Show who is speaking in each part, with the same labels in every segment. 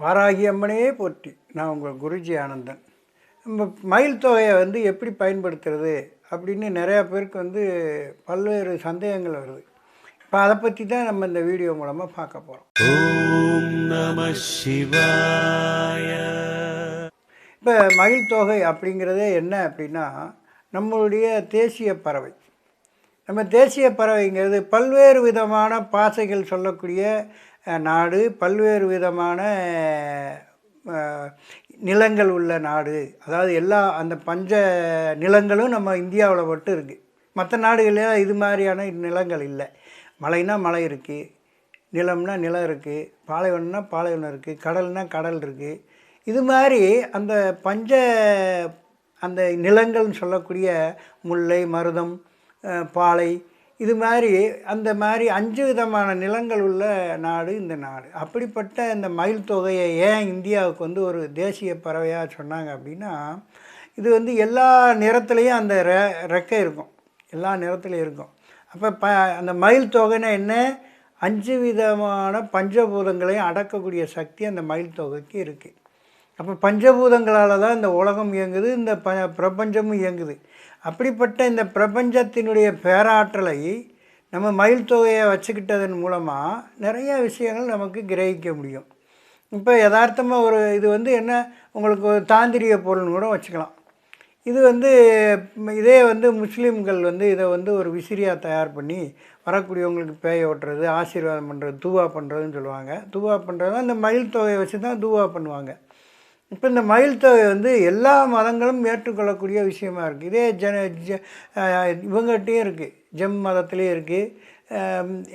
Speaker 1: வாராகி அம்மனே போற்றி. நான் உங்கள் குருஜி ஆனந்தன். நம்ம மயில் தொகையை எப்படி பயன்படுத்துறது அப்படின்னு நிறையா பேருக்கு பல்வேறு சந்தேகங்கள் வருது. இப்போ அதை பற்றி தான் நம்ம இந்த வீடியோ மூலமாக பார்க்க போகிறோம்.
Speaker 2: ஓம் நம சிவாய.
Speaker 1: இப்போ மயில் தொகை அப்படிங்கிறதே என்ன அப்படின்னா, நம்மளுடைய தேசிய பறவை. நம்ம தேசிய பறவைங்கிறது பல்வேறு விதமான பாசைகள் சொல்லக்கூடிய நாடு, பல்வேறு விதமான நிலங்கள் உள்ள நாடு. அதாவது எல்லா அந்த பஞ்ச நிலங்களும் நம்ம இந்தியாவில் மட்டும் இருக்குது. மற்ற நாடுகளில் இது மாதிரியான நிலங்கள் இல்லை. மலைனா மலை இருக்குது, நிலம்னா நிலம் இருக்குது, பாலைவனம்னா பாலைவனம் இருக்குது, கடல்னா கடல் இருக்குது. இது மாதிரி அந்த அந்த நிலங்கள்னு சொல்லக்கூடிய முல்லை, மருதம், பாலை, இது மாதிரி அந்த மாதிரி 5 விதமான நிலங்கள் உள்ள நாடு இந்த நாடு. அப்படிப்பட்ட இந்த மயில் தொகையை ஏன் இந்தியாவுக்கு ஒரு தேசிய பறவையாக சொன்னாங்க அப்படின்னா, இது எல்லா நிறத்துலேயும் அந்த ரெக்கை இருக்கும், எல்லா நிறத்துலையும் இருக்கும். அப்போ அந்த மயில் தொகைன்னா என்ன, 5 விதமான பஞ்சபூதங்களையும் அடக்கக்கூடிய சக்தி அந்த மயில் தொகைக்கு இருக்குது. அப்போ பஞ்சபூதங்களால் தான் இந்த உலகம் இயங்குது, இந்த பிரபஞ்சமும் இயங்குது. அப்படிப்பட்ட இந்த பிரபஞ்சத்தினுடைய பேராற்றலை நம்ம மயில் தொகையை வச்சுக்கிட்டதன் மூலமாக நிறையா விஷயங்கள் நமக்கு கிரகிக்க முடியும். இப்போ யதார்த்தமாக இது என்ன, உங்களுக்கு ஒரு தாந்திரிக பொருள்னு கூட வச்சுக்கலாம். இது இதே முஸ்லீம்கள் இதை ஒரு விசிறியாக தயார் பண்ணி வரக்கூடியவங்களுக்கு பேயை ஓட்டுறது, ஆசீர்வாதம் பண்ணுறது, தூவா பண்ணுறதுன்னு சொல்லுவாங்க. தூவா பண்ணுறது அந்த மயில் தொகையை வச்சு தான் தூவா பண்ணுவாங்க. இப்போ இந்த மயில் தொகை எல்லா மதங்களும் ஏற்றுக்கொள்ளக்கூடிய விஷயமா இருக்குது. இதே இவங்ககிட்டையும் இருக்குது, ஜெம் மதத்துலேயும் இருக்குது.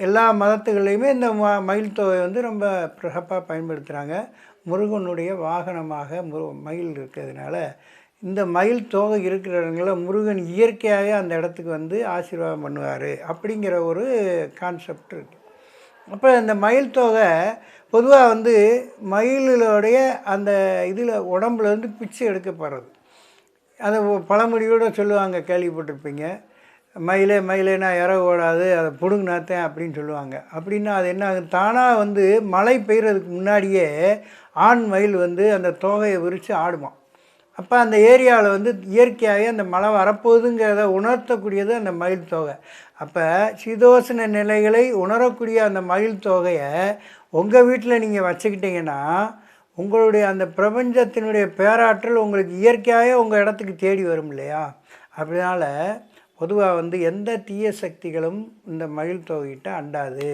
Speaker 1: எல்லா மதத்துகள்லையுமே இந்த மயில் தொகை ரொம்ப சிறப்பாக பயன்படுத்துகிறாங்க. முருகனுடைய வாகனமாக மயில் இருக்கிறதுனால இந்த மயில் தொகை இருக்கிற இடங்களில் முருகன் இயற்கையாக அந்த இடத்துக்கு ஆசீர்வாதம் பண்ணுவார் அப்படிங்கிற ஒரு கான்செப்ட் இருக்குது. அப்போ இந்த மயில் தொகை பொதுவாக மயிலுடைய அந்த இதில் உடம்புலேருந்து பிச்சு எடுக்கப்படுறது. அதை பழமொழியோடு சொல்லுவாங்க, கேள்விப்பட்டிருப்பீங்க. மயிலே மயிலேனா இற ஓடாது, அதை பிடுங்கினாத்தேன் அப்படின்னு சொல்லுவாங்க. அப்படின்னா அது என்ன ஆகுது, தானாக மழை பெய்கிறதுக்கு முன்னாடியே ஆண் மயில் அந்த தொகையை விரித்து ஆடுமா. அப்போ அந்த ஏரியாவில் இயற்கையாகவே அந்த மழை வரப்போகுதுங்கிறத உணர்த்தக்கூடியது அந்த மயில் தொகை. அப்போ சீதோசன நிலைகளை உணரக்கூடிய அந்த மயில் தொகையை உங்கள் வீட்டில் நீங்கள் வச்சுக்கிட்டிங்கன்னா உங்களுடைய அந்த பிரபஞ்சத்தினுடைய பேராற்றல் உங்களுக்கு இயற்கையாகவே உங்கள் இடத்துக்கு தேடி வரும் இல்லையா. அப்படினால பொதுவாக எந்த தீய சக்திகளும் இந்த மயில் தொகைகிட்ட அண்டாது.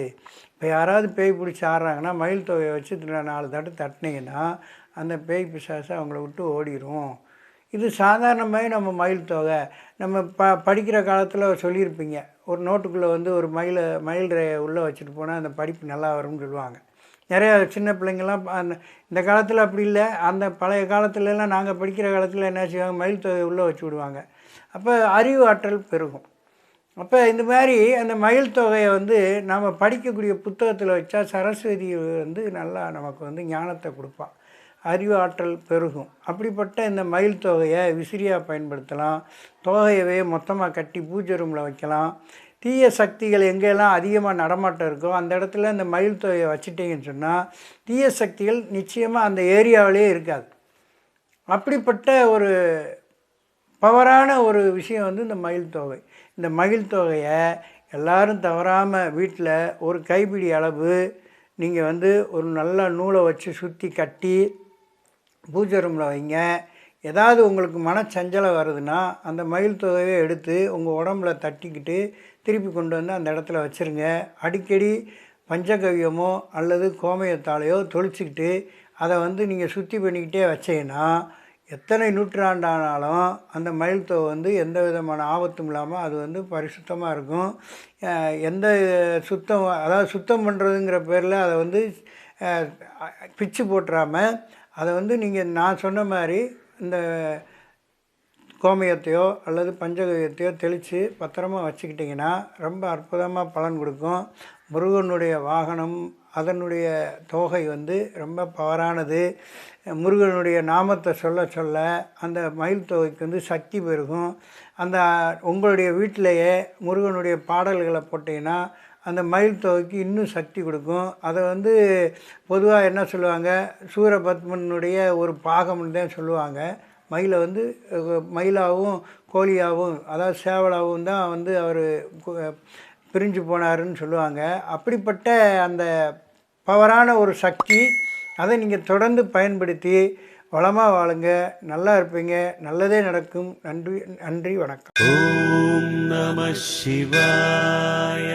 Speaker 1: இப்போ யாராவது பேய் பிடிச்சி ஆடுறாங்கன்னா மயில் தொகையை வச்சு 4 தட்டு தட்டினீங்கன்னா அந்த பேய் பிசாசை அவங்கள விட்டு ஓடிடும். இது சாதாரணமாகவே நம்ம மயில் தொகை நம்ம படிக்கிற காலத்தில் சொல்லியிருப்பீங்க. ஒரு நோட்டுக்குள்ளே ஒரு மயில் உள்ளே வச்சுட்டு போனால் அந்த படிப்பு நல்லா வரும்னு சொல்லுவாங்க. நிறையா சின்ன பிள்ளைங்கள்லாம் இந்த காலத்தில் அப்படி இல்லை, அந்த பழைய காலத்துலலாம் நாங்கள் படிக்கிற காலத்தில் என்ன செய்வாங்க, மயில் தொகை உள்ளே வச்சு விடுவாங்க. அப்போ அறிவு ஆற்றல் பெருகும். அப்போ இந்த மாதிரி அந்த மயில் தொகையை நாம் படிக்கக்கூடிய புத்தகத்தில் வச்சா சரஸ்வதி நல்லா நமக்கு ஞானத்தை கொடுப்பாள், அறிவு ஆற்றல் பெருகும். அப்படிப்பட்ட இந்த மயில் தொகையை விசிறியாக பயன்படுத்தலாம். தொகையவே மொத்தமாக கட்டி பூஜை ரூமில் வைக்கலாம். தீய சக்திகள் எங்கெல்லாம் அதிகமாக நடமாட்டம் இருக்கோ அந்த இடத்துல இந்த மயில் தொகையை வச்சுட்டிங்கன்னு சொன்னால் தீய சக்திகள் நிச்சயமாக அந்த ஏரியாவிலே இருக்காது. அப்படிப்பட்ட ஒரு பவரான ஒரு விஷயம் இந்த மயில் தொகை. இந்த மயில் தொகையை எல்லோரும் தவறாமல் வீட்டில் ஒரு கைப்பிடி அளவு நீங்கள் ஒரு நல்ல நூலை வச்சு சுற்றி கட்டி பூஜை ரூமில் வைங்க. ஏதாவது உங்களுக்கு மனச்சஞ்சலம் வருதுன்னா அந்த மயில் தொகையை எடுத்து உங்கள் உடம்புல தட்டிக்கிட்டு திருப்பி கொண்டு அந்த இடத்துல வச்சுருங்க. அடிக்கடி பஞ்சகவியமோ அல்லது கோமயத்தாலையோ தொளிச்சிக்கிட்டு அதை நீங்கள் சுத்தி பண்ணிக்கிட்டே வச்சீங்கன்னா எத்தனை நூற்றாண்டானாலும் அந்த மயில் தொகை எந்த விதமான ஆபத்தும் இல்லாமல் அது பரிசுத்தமாக இருக்கும். எந்த சுத்தம், அதாவது சுத்தம் பண்ணுறதுங்கிற பேரில் அதை பிச்சு போட்டுறாமல் அதை நீங்கள் நான் சொன்ன மாதிரி இந்த கோமயத்தையோ அல்லது பஞ்சகவியத்தையோ தெளித்து பத்திரமாக வச்சுக்கிட்டிங்கன்னா ரொம்ப அற்புதமாக பலன் கொடுக்கும். முருகனுடைய வாகனம், அதனுடைய தொகை ரொம்ப பவரானது. முருகனுடைய நாமத்தை சொல்ல சொல்ல அந்த மயில் தொகைக்கு சக்தி பெருகும். அந்த உங்களுடைய வீட்டிலையே முருகனுடைய பாடல்களை போட்டிங்கன்னா அந்த மயில் தொகைக்கு இன்னும் சக்தி கொடுக்கும். அதை வந்து பொதுவாக என்ன சொல்லுவாங்க, சூரபத்மனுடைய ஒரு பாகம்னு தான் சொல்லுவாங்க. மயிலை வந்து மயிலாகவும் கோழியாகவும் அதாவது சேவலாகவும் தான் வந்து அவர் பிரிஞ்சு போனாருன்னு சொல்லுவாங்க. அப்படிப்பட்ட அந்த பவரான ஒரு சக்தி, அதை நீங்கள் தொடர்ந்து பயன்படுத்தி வளமாக வாழுங்க, நல்லா இருப்பீங்க, நல்லதே நடக்கும். நன்றி, நன்றி, வணக்கம்.
Speaker 2: ஓம் நம சிவாய.